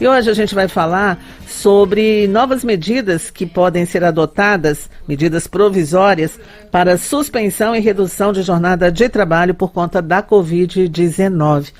E hoje a gente vai falar sobre novas medidas que podem ser adotadas, medidas provisórias, para suspensão e redução de jornada de trabalho por conta da Covid-19.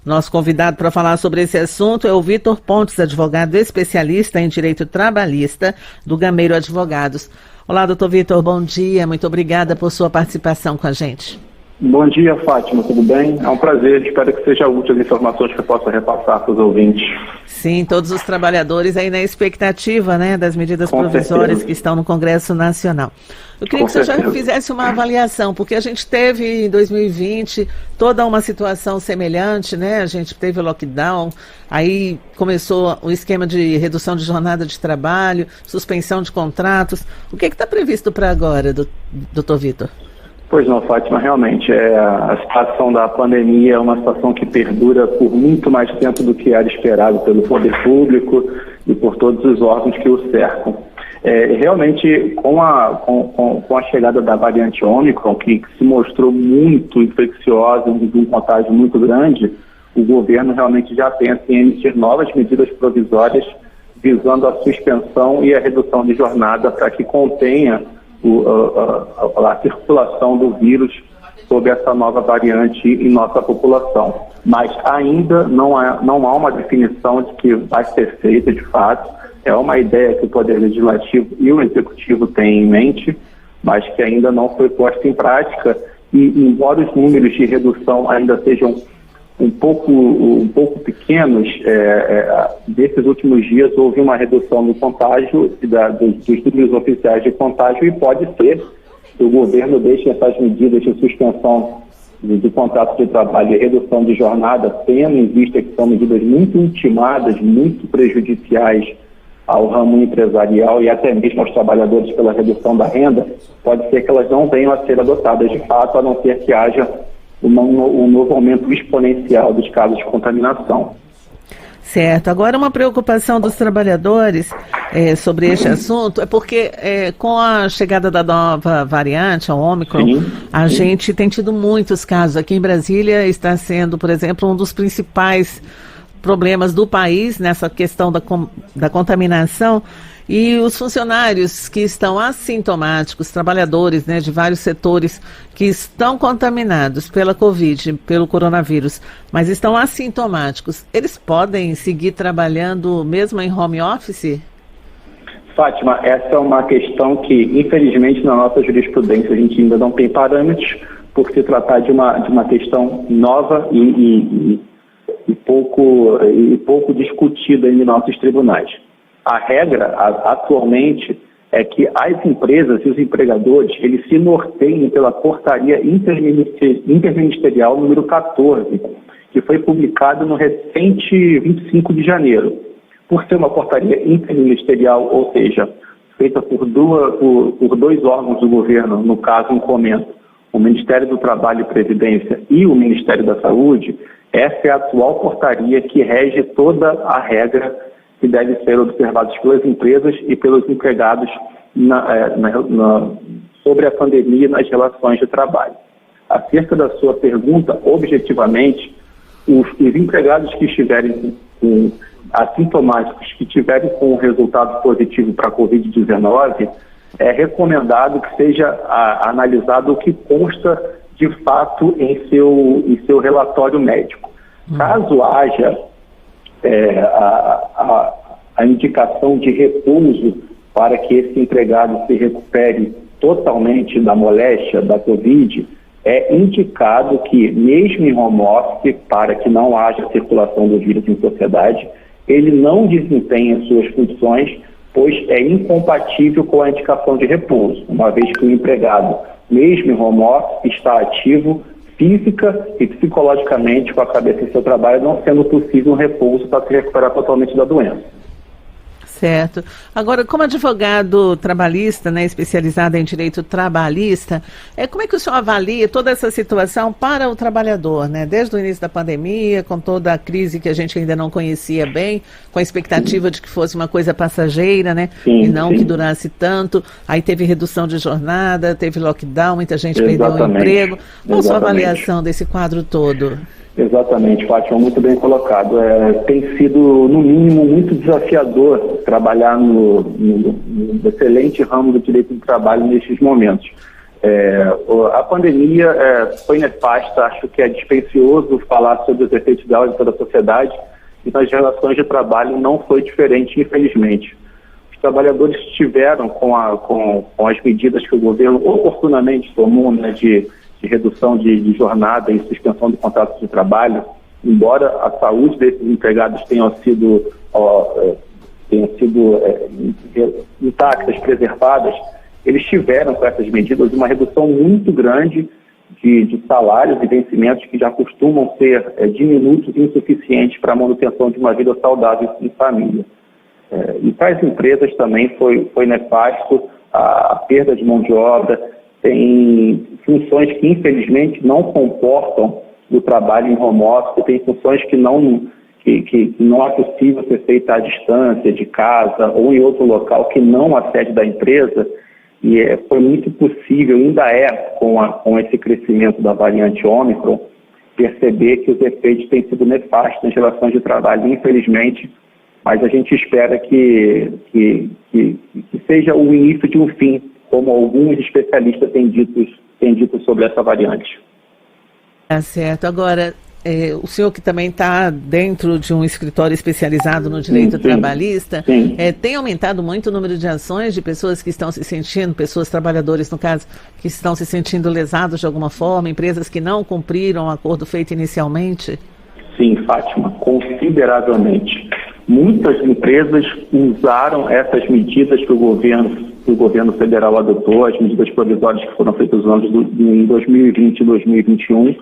Nosso convidado para falar sobre esse assunto é o Vitor Pontes, advogado especialista em direito trabalhista do Gameiro Advogados. Olá, doutor Vitor, bom dia. Muito obrigada por sua participação com a gente. Bom dia, Fátima, tudo bem? É um prazer, espero que seja útil as informações que eu possa repassar para os ouvintes. Sim, todos os trabalhadores aí na expectativa, né, das medidas provisórias que estão no Congresso Nacional. Eu queria que o senhor já fizesse uma avaliação, porque a gente teve em 2020 toda uma situação semelhante, né? A gente teve o lockdown, aí começou o esquema de redução de jornada de trabalho, suspensão de contratos. O que está previsto para agora, doutor Vitor? Pois não, Fátima, realmente, a situação da pandemia é uma situação que perdura por muito mais tempo do que era esperado pelo poder público e por todos os órgãos que o cercam. Realmente, com a chegada da variante Ômicron, que se mostrou muito infecciosa, de um contágio muito grande, o governo realmente já pensa em emitir novas medidas provisórias visando a suspensão e a redução de jornada para que contenha a circulação do vírus sob essa nova variante em nossa população. Mas ainda não há uma definição de que vai ser feita de fato. É uma ideia que o Poder Legislativo e o Executivo têm em mente, mas que ainda não foi posta em prática. E embora os números de redução ainda sejam um pouco pequenos, desses últimos dias houve uma redução no contágio, dos números oficiais de contágio, e pode ser que o governo deixe essas medidas de suspensão do contrato de trabalho e redução de jornada, tendo em vista que são medidas muito intimadas, muito prejudiciais ao ramo empresarial e até mesmo aos trabalhadores pela redução da renda, pode ser que elas não venham a ser adotadas de fato, a não ser que haja um novo aumento exponencial dos casos de contaminação. Certo. Agora, uma preocupação dos trabalhadores sobre este assunto é porque com a chegada da nova variante, a Ômicron, a gente tem tido muitos casos. Aqui em Brasília está sendo, por exemplo, um dos principais problemas do país nessa questão da contaminação. E os funcionários que estão assintomáticos, trabalhadores, né, de vários setores que estão contaminados pela Covid, pelo coronavírus, mas estão assintomáticos, eles podem seguir trabalhando mesmo em home office? Fátima, essa é uma questão que, infelizmente, na nossa jurisprudência a gente ainda não tem parâmetros, por se tratar de uma questão nova e pouco discutida em nossos tribunais. A regra, atualmente, é que as empresas e os empregadores, eles se norteiem pela portaria interministerial número 14, que foi publicada no recente 25 de janeiro. Por ser uma portaria interministerial, ou seja, feita por dois órgãos do governo, no caso, um comento, o Ministério do Trabalho e Previdência e o Ministério da Saúde, essa é a atual portaria que rege toda a regra que devem ser observados pelas empresas e pelos empregados sobre a pandemia nas relações de trabalho. Acerca da sua pergunta, objetivamente, os empregados que estiverem assintomáticos, que tiverem com um resultado positivo para a Covid-19, é recomendado que seja analisado o que consta de fato em seu relatório médico. Caso haja a indicação de repouso para que esse empregado se recupere totalmente da moléstia da Covid, é indicado que, mesmo em home office, para que não haja circulação do vírus em sociedade, ele não desempenha suas funções, pois é incompatível com a indicação de repouso, uma vez que o empregado, mesmo em home office, está ativo física e psicologicamente com a cabeça em seu trabalho, não sendo possível um repouso para se recuperar totalmente da doença. Certo. Agora, como advogado trabalhista, né, especializado em direito trabalhista, como é que o senhor avalia toda essa situação para o trabalhador, né? Desde o início da pandemia, com toda a crise que a gente ainda não conhecia bem, com a expectativa de que fosse uma coisa passageira, né? E não que durasse tanto. Aí teve redução de jornada, teve lockdown, muita gente perdeu o emprego. Qual a sua avaliação desse quadro todo? Exatamente, Fátima, muito bem colocado. Tem sido, no mínimo, muito desafiador trabalhar no excelente ramo do direito do trabalho nesses momentos. A pandemia foi nefasta, acho que é dispendioso falar sobre os efeitos dela em toda a sociedade, e nas relações de trabalho não foi diferente, infelizmente. Os trabalhadores tiveram, com as medidas que o governo oportunamente tomou, né, de redução de jornada e suspensão de contratos de trabalho, embora a saúde desses empregados tenha sido intactas, preservadas, eles tiveram com essas medidas uma redução muito grande de salários e vencimentos que já costumam ser diminutos e insuficientes para a manutenção de uma vida saudável em família. E para as empresas também foi nefasto a perda de mão de obra. Tem funções que, infelizmente, não comportam o trabalho em home office, tem funções que não é possível ser feita à distância, de casa ou em outro local que não a sede da empresa, e foi muito possível, ainda com esse crescimento da variante Ômicron, perceber que os efeitos têm sido nefastos nas relações de trabalho, infelizmente, mas a gente espera que seja o início de um fim, como alguns especialistas têm dito sobre essa variante. Tá certo. Agora, o senhor que também está dentro de um escritório especializado no direito trabalhista, tem aumentado muito o número de ações de pessoas que estão se sentindo, pessoas trabalhadores, no caso, que estão se sentindo lesados de alguma forma, empresas que não cumpriram o acordo feito inicialmente? Sim, Fátima, consideravelmente. Muitas empresas usaram essas medidas que o governo federal adotou, as medidas provisórias que foram feitas em 2020 e 2021,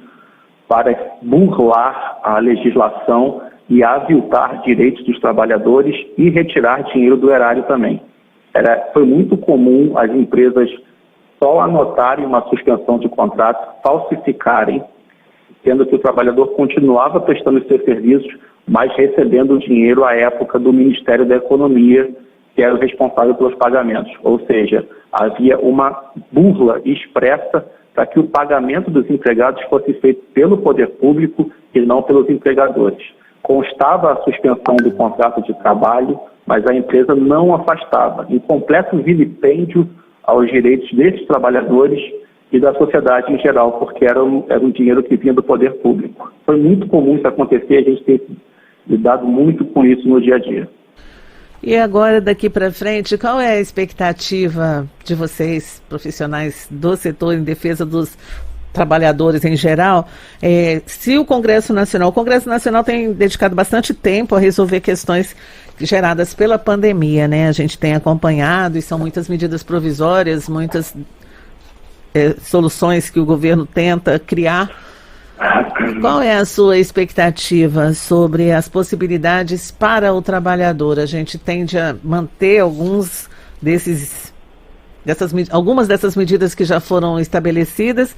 para burlar a legislação e aviltar direitos dos trabalhadores e retirar dinheiro do erário também. Foi muito comum as empresas só anotarem uma suspensão de contrato, falsificarem, sendo que o trabalhador continuava prestando os seus serviços, mas recebendo o dinheiro à época do Ministério da Economia, que era o responsável pelos pagamentos. Ou seja, havia uma burla expressa para que o pagamento dos empregados fosse feito pelo poder público e não pelos empregadores. Constava a suspensão do contrato de trabalho, mas a empresa não afastava, em completo vilipêndio aos direitos desses trabalhadores e da sociedade em geral, porque era um dinheiro que vinha do poder público. Foi muito comum isso acontecer, a gente tem lidado muito com isso no dia a dia. E agora, daqui para frente, qual é a expectativa de vocês, profissionais do setor em defesa dos trabalhadores em geral? Se o Congresso Nacional tem dedicado bastante tempo a resolver questões geradas pela pandemia, né? A gente tem acompanhado e são muitas medidas provisórias, muitas soluções que o governo tenta criar. Qual é a sua expectativa sobre as possibilidades para o trabalhador? A gente tende a manter algumas dessas medidas que já foram estabelecidas,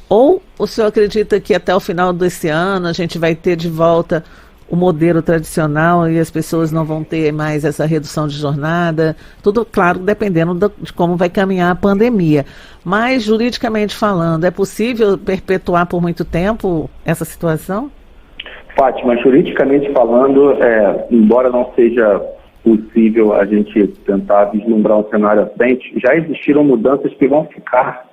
ou o senhor acredita que até o final desse ano a gente vai ter de volta o modelo tradicional e as pessoas não vão ter mais essa redução de jornada? Tudo, claro, dependendo de como vai caminhar a pandemia. Mas, juridicamente falando, é possível perpetuar por muito tempo essa situação? Fátima, juridicamente falando, embora não seja possível a gente tentar vislumbrar um cenário à frente, já existiram mudanças que vão ficar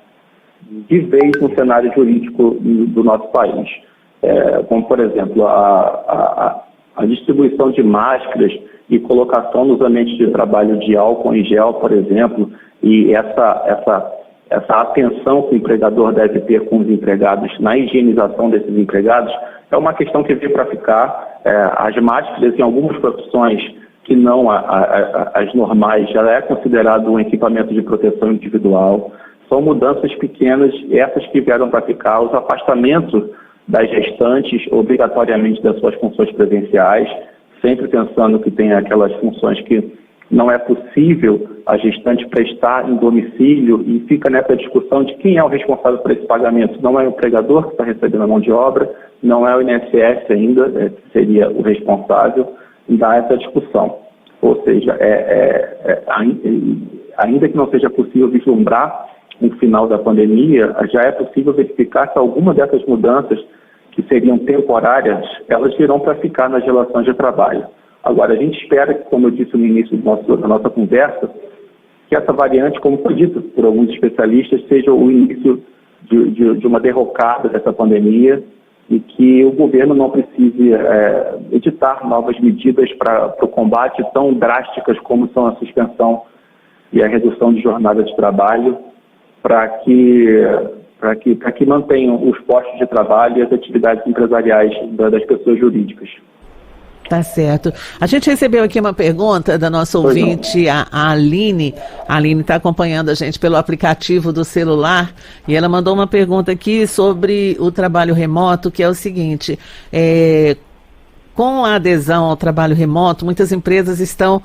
de vez no cenário jurídico do nosso país. Como, por exemplo, a distribuição de máscaras e colocação nos ambientes de trabalho de álcool em gel, por exemplo, e essa atenção que o empregador deve ter com os empregados na higienização desses empregados é uma questão que veio para ficar. As máscaras, em algumas profissões que não as normais, já é considerado um equipamento de proteção individual. São mudanças pequenas, essas que vieram para ficar. Os afastamentos das gestantes, obrigatoriamente das suas funções presenciais, sempre pensando que tem aquelas funções que não é possível a gestante prestar em domicílio, e fica nessa discussão de quem é o responsável por esse pagamento. Não é o empregador que está recebendo a mão de obra, não é o INSS ainda, que seria o responsável, e dá essa discussão. Ou seja, ainda que não seja possível vislumbrar no final da pandemia, já é possível verificar que alguma dessas mudanças que seriam temporárias, elas virão para ficar nas relações de trabalho. Agora, a gente espera que, como eu disse no início da nossa conversa, que essa variante, como foi dito por alguns especialistas, seja o início de uma derrocada dessa pandemia e que o governo não precise editar novas medidas para o combate tão drásticas como são a suspensão e a redução de jornada de trabalho, para que mantenham os postos de trabalho e as atividades empresariais das pessoas jurídicas. Tá certo. A gente recebeu aqui uma pergunta da nossa ouvinte, a Aline. A Aline está acompanhando a gente pelo aplicativo do celular e ela mandou uma pergunta aqui sobre o trabalho remoto, que é o seguinte: com a adesão ao trabalho remoto, muitas empresas estão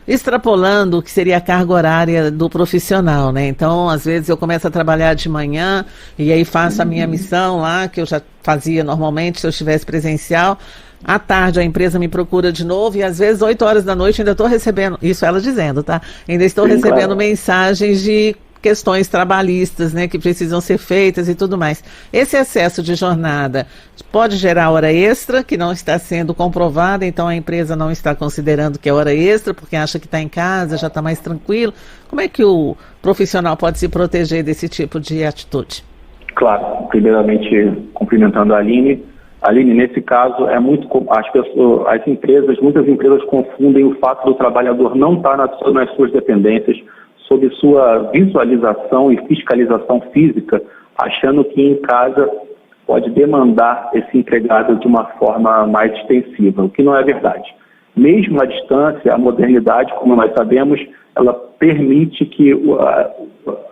extrapolando o que seria a carga horária do profissional, né? Então, às vezes eu começo a trabalhar de manhã e aí faço a minha missão lá, que eu já fazia normalmente se eu estivesse presencial. À tarde a empresa me procura de novo e às vezes 8 horas da noite ainda estou recebendo, isso ela dizendo, tá? Ainda estou recebendo mensagens de questões trabalhistas, né, que precisam ser feitas e tudo mais. Esse excesso de jornada pode gerar hora extra, que não está sendo comprovada, então a empresa não está considerando que é hora extra, porque acha que está em casa, já está mais tranquilo. Como é que o profissional pode se proteger desse tipo de atitude? Claro, primeiramente cumprimentando a Aline. Aline, nesse caso, muitas empresas confundem o fato do trabalhador não estar nas suas dependências, sob sua visualização e fiscalização física, achando que em casa pode demandar esse empregado de uma forma mais extensiva, o que não é verdade. Mesmo à distância, a modernidade, como nós sabemos, ela permite que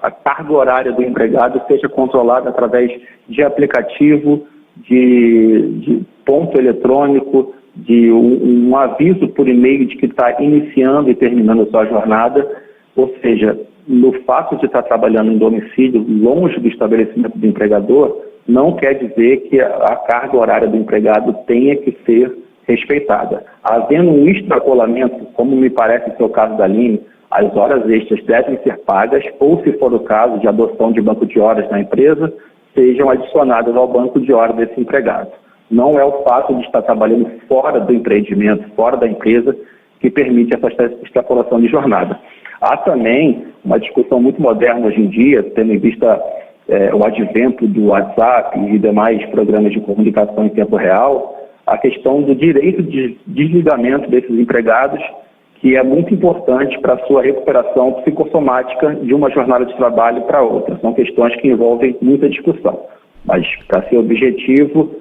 a carga horária do empregado seja controlada através de aplicativo, de ponto eletrônico, de um aviso por e-mail de que está iniciando e terminando a sua jornada. Ou seja, no fato de estar trabalhando em domicílio, longe do estabelecimento do empregador, não quer dizer que a carga horária do empregado tenha que ser respeitada. Havendo um extrapolamento, como me parece ser o caso da Aline, as horas extras devem ser pagas, ou se for o caso de adoção de banco de horas na empresa, sejam adicionadas ao banco de horas desse empregado. Não é o fato de estar trabalhando fora do empreendimento, fora da empresa, que permite essa extrapolação de jornada. Há também uma discussão muito moderna hoje em dia, tendo em vista o advento do WhatsApp e demais programas de comunicação em tempo real, a questão do direito de desligamento desses empregados, que é muito importante para a sua recuperação psicossomática de uma jornada de trabalho para outra. São questões que envolvem muita discussão. Mas, para ser objetivo,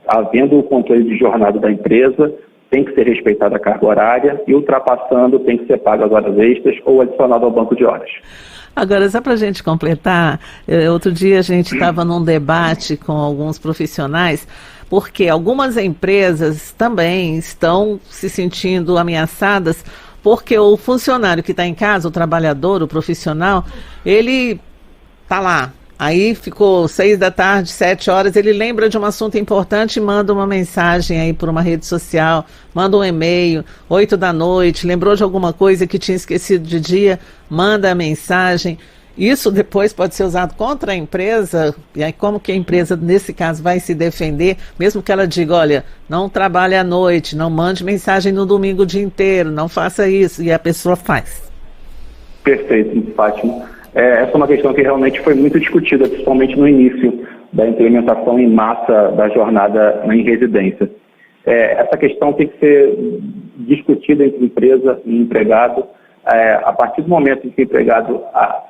havendo o controle de jornada da empresa, tem que ser respeitada a carga horária e, ultrapassando, tem que ser pago as horas extras ou adicionado ao banco de horas. Agora, só para a gente completar, outro dia a gente estava num debate com alguns profissionais, porque algumas empresas também estão se sentindo ameaçadas, porque o funcionário que está em casa, o trabalhador, o profissional, ele está lá. Aí ficou 6 da tarde, 7 horas, ele lembra de um assunto importante e manda uma mensagem aí por uma rede social, manda um e-mail, 8 da noite, lembrou de alguma coisa que tinha esquecido de dia, manda a mensagem. Isso depois pode ser usado contra a empresa, e aí como que a empresa, nesse caso, vai se defender, mesmo que ela diga, olha, não trabalhe à noite, não mande mensagem no domingo o dia inteiro, não faça isso, e a pessoa faz. Perfeito, Fátima. Essa é uma questão que realmente foi muito discutida, principalmente no início da implementação em massa da jornada em residência. Essa questão tem que ser discutida entre empresa e empregado. A partir do momento em que o empregado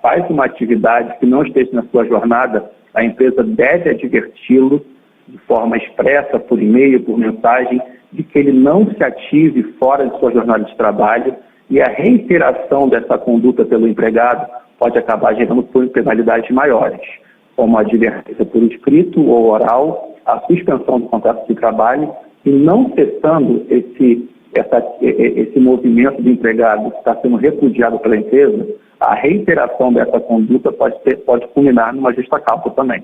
faz uma atividade que não esteja na sua jornada, a empresa deve adverti-lo de forma expressa, por e-mail, por mensagem, de que ele não se ative fora de sua jornada de trabalho, e a reiteração dessa conduta pelo empregado pode acabar gerando penalidades maiores, como a advertência por escrito ou oral, a suspensão do contrato de trabalho, e não cessando esse movimento do empregado que está sendo repudiado pela empresa, a reiteração dessa conduta pode culminar numa justa causa também.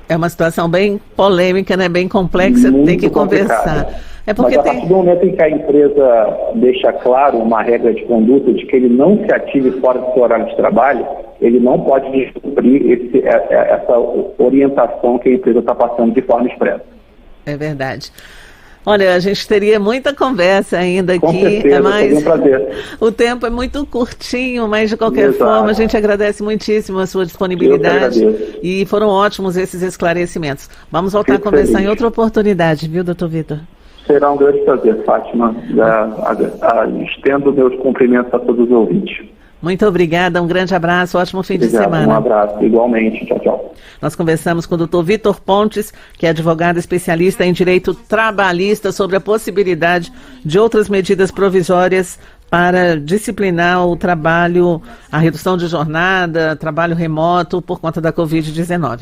É uma situação bem polêmica, né? Bem complexa, muito tem que conversar. Mas a partir do momento em que a empresa deixa claro uma regra de conduta de que ele não se ative fora do seu horário de trabalho, ele não pode descumprir essa orientação que a empresa está passando de forma expressa. É verdade. Olha, a gente teria muita conversa ainda aqui. Com certeza, seria um prazer. O tempo é muito curtinho, mas de qualquer forma a gente agradece muitíssimo a sua disponibilidade e foram ótimos esses esclarecimentos. Vamos voltar a conversar em outra oportunidade, viu, doutor Vitor? Será um grande prazer, Fátima. Estendo meus cumprimentos a todos os ouvintes. Muito obrigada, um grande abraço, ótimo fim de semana. Um abraço, igualmente. Tchau, tchau. Nós conversamos com o doutor Vitor Pontes, que é advogado especialista em direito trabalhista, sobre a possibilidade de outras medidas provisórias para disciplinar o trabalho, a redução de jornada, trabalho remoto por conta da Covid-19.